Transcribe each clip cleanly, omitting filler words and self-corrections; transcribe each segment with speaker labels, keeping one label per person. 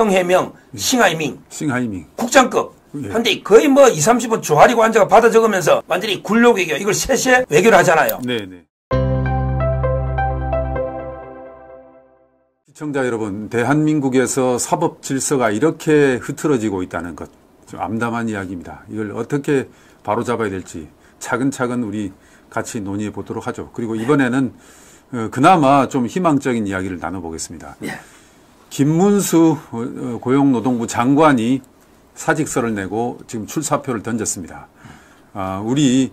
Speaker 1: 형해명, 싱하이밍,
Speaker 2: 싱하이밍.
Speaker 1: 국장급.
Speaker 2: 예.
Speaker 1: 근데 거의 뭐 20, 30분 조아리고 앉아가 받아 적으면서 완전히 굴욕 외교, 이걸 세세 외교를 하잖아요.
Speaker 2: 네네. 시청자 여러분, 대한민국에서 사법 질서가 이렇게 흐트러지고 있다는 것, 좀 암담한 이야기입니다. 이걸 어떻게 바로잡아야 될지 차근차근 우리 같이 논의해 보도록 하죠. 그리고 이번에는 그나마 좀 희망적인 이야기를 나눠보겠습니다.
Speaker 1: 예.
Speaker 2: 김문수 고용노동부 장관이 사직서를 내고 지금 출사표를 던졌습니다. 우리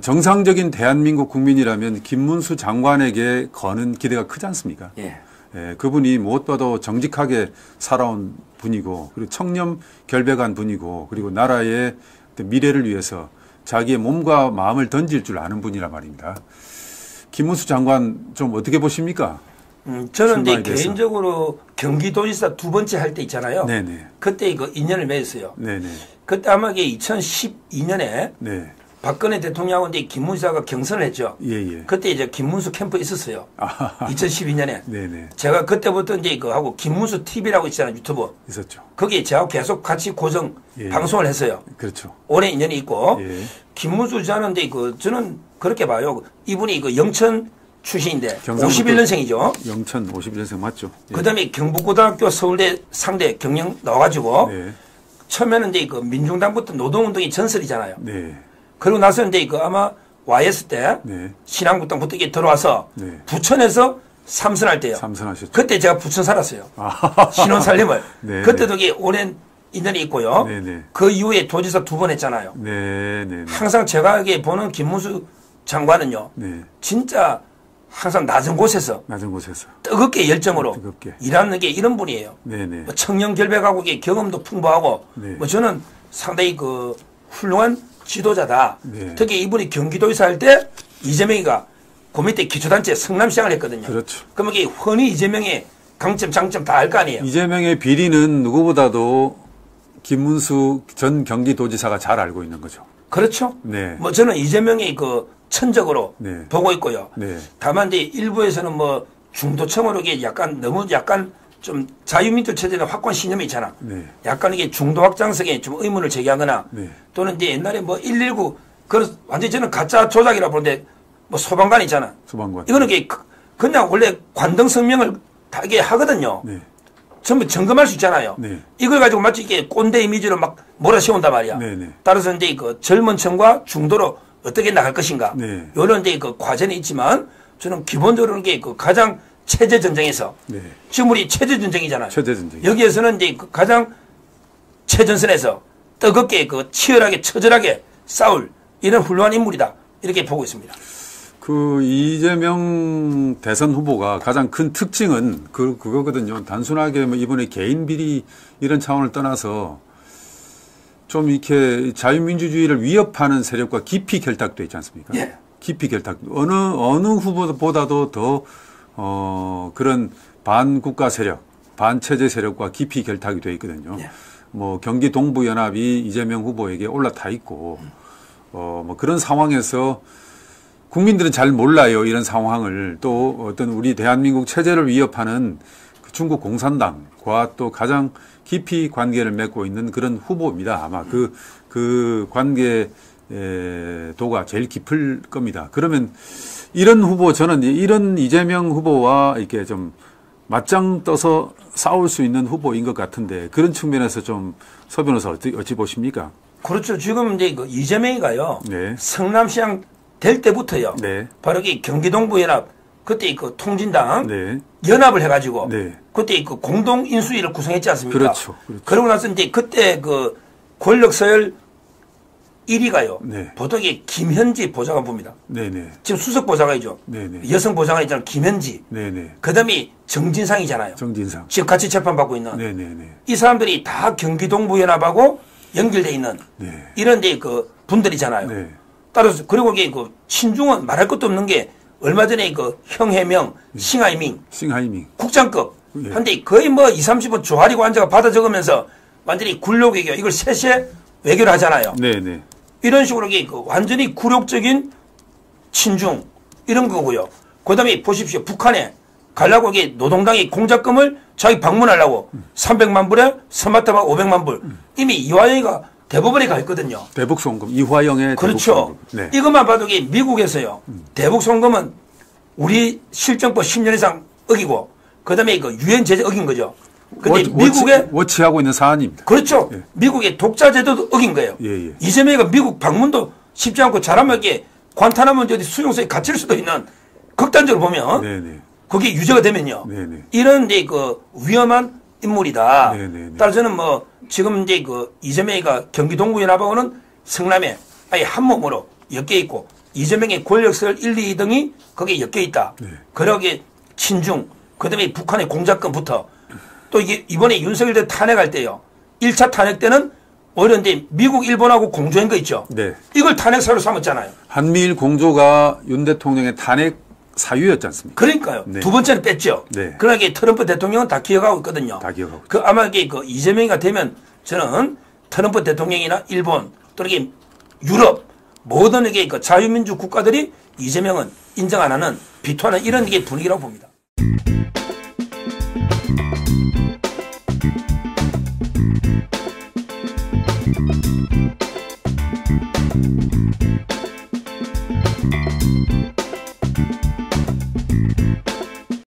Speaker 2: 정상적인 대한민국 국민이라면 김문수 장관에게 거는 기대가 크지 않습니까?
Speaker 1: 예.
Speaker 2: 예, 그분이 무엇보다도 정직하게 살아온 분이고, 그리고 청렴 결백한 분이고, 그리고 나라의 미래를 위해서 자기의 몸과 마음을 던질 줄 아는 분이란 말입니다. 김문수 장관 좀 어떻게 보십니까?
Speaker 1: 저는 이제 개인적으로 경기도지사 두 번째 할 때 있잖아요.
Speaker 2: 네네.
Speaker 1: 그때 이거 인연을 맺었어요.
Speaker 2: 네네.
Speaker 1: 그때 아마 이게 2012년에
Speaker 2: 네.
Speaker 1: 박근혜 대통령하고 이제 김문수가 경선을 했죠.
Speaker 2: 예예.
Speaker 1: 그때 이제 김문수 캠프에 있었어요. 2012년에.
Speaker 2: 네네.
Speaker 1: 제가 그때부터 이제 그 하고 김문수 TV라고 있잖아요, 유튜브.
Speaker 2: 있었죠.
Speaker 1: 거기에 제가 계속 같이 고정
Speaker 2: 예.
Speaker 1: 방송을 했어요.
Speaker 2: 그렇죠.
Speaker 1: 오랜 인연이 있고.
Speaker 2: 예.
Speaker 1: 김문수 저는 저는 그렇게 봐요. 이분이 그 영천 출신인데
Speaker 2: 경상북도
Speaker 1: 51년생이죠.
Speaker 2: 영천 51년생 맞죠? 예.
Speaker 1: 그다음에 경북고등학교 서울대 상대 경영 나와가지고
Speaker 2: 네.
Speaker 1: 처음에는 이제 그 민중당부터 노동운동이 전설이잖아요.
Speaker 2: 네.
Speaker 1: 그리고 나서 이제 그 아마 YS 때
Speaker 2: 네.
Speaker 1: 신한국당부터 이게 들어와서
Speaker 2: 네.
Speaker 1: 부천에서 삼선할 때요.
Speaker 2: 삼선하셨죠.
Speaker 1: 그때 제가 부천 살았어요.
Speaker 2: 아.
Speaker 1: 신혼 살림을.
Speaker 2: 네.
Speaker 1: 그때도 이게 오랜 인연이 있고요.
Speaker 2: 네네.
Speaker 1: 그 이후에 도지사 두 번 했잖아요.
Speaker 2: 네네.
Speaker 1: 항상 제가 이게 보는 김문수 장관은요.
Speaker 2: 네.
Speaker 1: 진짜 항상 낮은 곳에서
Speaker 2: 낮은 곳에서
Speaker 1: 뜨겁게 열정으로
Speaker 2: 뜨겁게.
Speaker 1: 일하는 게 이런 분이에요.
Speaker 2: 네네.
Speaker 1: 뭐 청년 결백하고 이게 경험도 풍부하고
Speaker 2: 네.
Speaker 1: 뭐 저는 상당히 그 훌륭한 지도자다.
Speaker 2: 네.
Speaker 1: 특히 이분이 경기도에서 할 때 이재명이가 그 밑에 기초단체 성남시장을 했거든요.
Speaker 2: 그렇죠.
Speaker 1: 그러면 이게 흔히 이재명의 강점 장점 다 알 거 아니에요.
Speaker 2: 이재명의 비리는 누구보다도 김문수 전 경기도지사가 잘 알고 있는 거죠.
Speaker 1: 그렇죠.
Speaker 2: 네.
Speaker 1: 뭐 저는 이재명의 그 천적으로
Speaker 2: 네.
Speaker 1: 보고 있고요.
Speaker 2: 네.
Speaker 1: 다만 이제 일부에서는 뭐 중도층으로 이게 약간 너무 약간 좀 자유민주 체제의 확고한 신념이 있잖아.
Speaker 2: 네.
Speaker 1: 약간 이게 중도 확장성에 좀 의문을 제기하거나
Speaker 2: 네.
Speaker 1: 또는 이제 옛날에 뭐 119 그런 완전히 저는 가짜 조작이라고 보는데 뭐 소방관 있잖아.
Speaker 2: 소방관.
Speaker 1: 이거는 이게 그냥 원래 관등 성명을 다 이게 하거든요.
Speaker 2: 네.
Speaker 1: 전부 점검할 수 있잖아요.
Speaker 2: 네.
Speaker 1: 이걸 가지고 마치 이게 꼰대 이미지로 막 몰아세운단 말이야.
Speaker 2: 네네.
Speaker 1: 따라서 이제 그 젊은 층과 중도로 어떻게 나갈 것인가.
Speaker 2: 네.
Speaker 1: 이런 이제 그 과제는 있지만 저는 기본적으로 이게 그 가장 체제 전쟁에서
Speaker 2: 네.
Speaker 1: 지금 우리 체제 전쟁이잖아요.
Speaker 2: 체제 전쟁.
Speaker 1: 여기에서는 이제 그 가장 최전선에서 뜨겁게 그 치열하게 처절하게 싸울 이런 훌륭한 인물이다. 이렇게 보고 있습니다.
Speaker 2: 그 이재명 대선 후보가 가장 큰 특징은 그거거든요. 단순하게 뭐 이번에 개인 비리 이런 차원을 떠나서 좀 이렇게 자유민주주의를 위협하는 세력과 깊이 결탁돼 있지 않습니까?
Speaker 1: 예.
Speaker 2: 깊이 결탁. 어느 후보보다도 더 그런 반국가 세력, 반체제 세력과 깊이 결탁이 돼 있거든요.
Speaker 1: 예.
Speaker 2: 뭐 경기 동부연합이 이재명 후보에게 올라타 있고 뭐 그런 상황에서 국민들은 잘 몰라요. 이런 상황을. 또 어떤 우리 대한민국 체제를 위협하는 그 중국 공산당과 또 가장 깊이 관계를 맺고 있는 그런 후보입니다. 아마 그 관계 도가 제일 깊을 겁니다. 그러면 이런 후보, 저는 이런 이재명 후보와 이렇게 좀 맞짱 떠서 싸울 수 있는 후보인 것 같은데 그런 측면에서 좀 서 변호사 어찌 보십니까?
Speaker 1: 그렇죠. 지금 이제 그 이재명이가요.
Speaker 2: 네.
Speaker 1: 성남시장 될 때부터요.
Speaker 2: 네.
Speaker 1: 바로 이 경기동부연합 그때 그 통진당
Speaker 2: 네.
Speaker 1: 연합을 해가지고
Speaker 2: 네.
Speaker 1: 그때 그 공동 인수위를 구성했지 않습니까?
Speaker 2: 그렇죠. 그렇죠.
Speaker 1: 그러고 나서 이제 그때 그 권력 서열 1위가요.
Speaker 2: 네.
Speaker 1: 보통 이게 김현지 보좌관부입니다.
Speaker 2: 네네.
Speaker 1: 지금 수석 보좌관이죠.
Speaker 2: 네네.
Speaker 1: 여성 보좌관 있잖아요. 김현지.
Speaker 2: 네네.
Speaker 1: 그다음에 정진상이잖아요.
Speaker 2: 정진상.
Speaker 1: 지금 같이 재판받고 있는.
Speaker 2: 네네네.
Speaker 1: 이 사람들이 다 경기동부연합하고 연결돼 있는
Speaker 2: 네.
Speaker 1: 이런 데 그 분들이잖아요.
Speaker 2: 네.
Speaker 1: 따라서 그리고 이게 그 친중은 말할 것도 없는 게 얼마 전에 그 형해명, 싱하이밍,
Speaker 2: 싱하이밍.
Speaker 1: 국장급.
Speaker 2: 예.
Speaker 1: 한데 거의 뭐 20, 30분 조아리고 앉아가 받아 적으면서 완전히 굴욕 외교, 이걸 세세 외교를 하잖아요.
Speaker 2: 네네.
Speaker 1: 이런 식으로 이게 그 완전히 굴욕적인 친중 이런 거고요. 그 다음에 보십시오. 북한에 가려고 이게 노동당이 공작금을 자기 방문하려고 300만 불에 스마트만 500만 불 이미 이화영이가 대법원에 가 있거든요.
Speaker 2: 대북송금 이화영의
Speaker 1: 그렇죠.
Speaker 2: 대북송금. 네.
Speaker 1: 이것만 봐도 이게 미국에서요. 대북송금은 우리 실정법 10년 이상 어기고 그다음에 그 유엔 제재 어긴 거죠. 근데 미국에
Speaker 2: 워치하고 있는 사안입니다.
Speaker 1: 그렇죠.
Speaker 2: 예.
Speaker 1: 미국의 독자 제도도 어긴 거예요.
Speaker 2: 예, 예.
Speaker 1: 이재명이가 미국 방문도 쉽지 않고 잘하면 이게 관타나모 어디 수용소에 갇힐 수도 있는 극단적으로 보면
Speaker 2: 네네.
Speaker 1: 그게 유죄가 되면요.
Speaker 2: 네네.
Speaker 1: 이런 이제 그 위험한 인물이다.
Speaker 2: 네네네.
Speaker 1: 따라서 저는 뭐 지금 이제 그 이재명이가 경기 동부연합하고는 성남에 아예 한 몸으로 엮여 있고 이재명의 권력설 1, 2등이 거기에 엮여 있다.
Speaker 2: 네.
Speaker 1: 그러기에 친중 그다음에 북한의 공작금부터 또 이게 이번에 윤석열 대 탄핵할 때요. 1차 탄핵 때는 오히려 이제 미국, 일본하고 공조한 거 있죠.
Speaker 2: 네.
Speaker 1: 이걸 탄핵사로 삼았잖아요.
Speaker 2: 한미일 공조가 윤 대통령의 탄핵 사유였지 않습니까?
Speaker 1: 그러니까요.
Speaker 2: 네.
Speaker 1: 두 번째는 뺐죠.
Speaker 2: 네.
Speaker 1: 그러나 이게 트럼프 대통령은 다 기억하고 있거든요.
Speaker 2: 다 기억하고
Speaker 1: 그 아마 이게 그 이재명이가 되면 저는 트럼프 대통령이나 일본 또는 이게 유럽 모든 이게 그 자유민주 국가들이 이재명은 인정 안 하는 비토하는 이런 이게 분위기라고 봅니다.